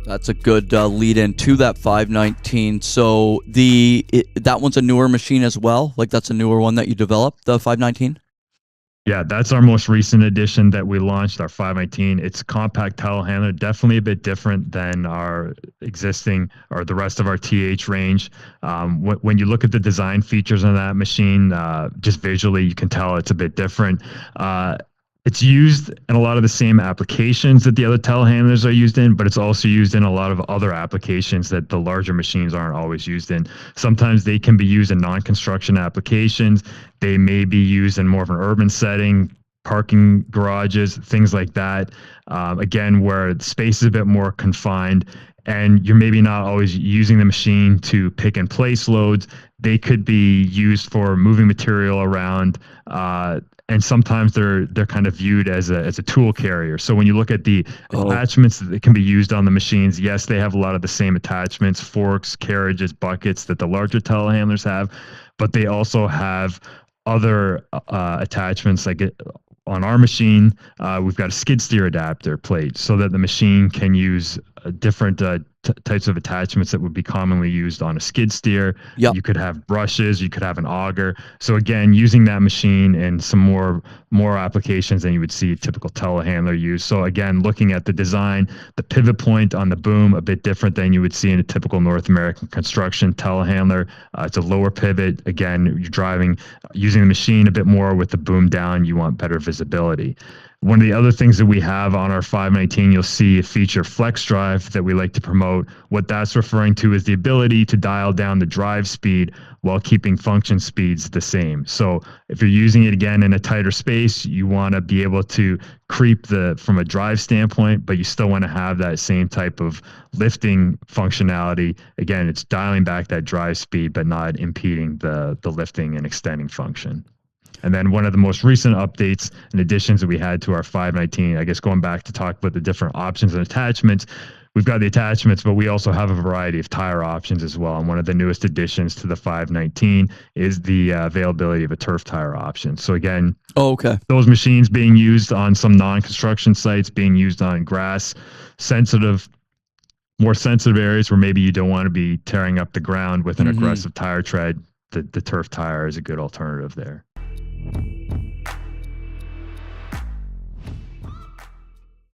That's a good lead in to that 519. So that one's a newer machine as well. Like that's a newer one that you developed, the 519. Yeah, that's our most recent addition that we launched, our 519. It's a compact telehandler, definitely a bit different than our existing or the rest of our TH range. When you look at the design features on that machine, just visually, you can tell it's a bit different. It's used in a lot of the same applications that the other telehandlers are used in, but it's also used in a lot of other applications that the larger machines aren't always used in. Sometimes they can be used in non-construction applications. They may be used in more of an urban setting, parking garages, things like that. Again, where the space is a bit more confined and you're maybe not always using the machine to pick and place loads. They could be used for moving material around, and sometimes they're kind of viewed as a tool carrier. So when you look at the attachments that can be used on the machines, yes, they have a lot of the same attachments, forks, carriages, buckets that the larger telehandlers have, but they also have other attachments like on our machine, we've got a skid steer adapter plate so that the machine can use different types of attachments that would be commonly used on a skid steer. Yep. You could have brushes, you could have an auger. So again, using that machine in some more applications than you would see a typical telehandler use. So again, looking at the design, the pivot point on the boom, a bit different than you would see in a typical North American construction telehandler. It's a lower pivot. Again, you're using the machine a bit more with the boom down. You want better visibility. One of the other things that we have on our 519, you'll see a feature flex drive that we like to promote. What that's referring to is the ability to dial down the drive speed while keeping function speeds the same. So if you're using it again in a tighter space, you want to be able to creep from a drive standpoint, but you still want to have that same type of lifting functionality. Again, it's dialing back that drive speed, but not impeding the lifting and extending function. And then one of the most recent updates and additions that we had to our 519, I guess going back to talk about the different options and attachments, we've got the attachments, but we also have a variety of tire options as well. And one of the newest additions to the 519 is the availability of a turf tire option. So again, those machines being used on some non-construction sites, being used on grass, more sensitive areas where maybe you don't want to be tearing up the ground with an aggressive tire tread, the turf tire is a good alternative there.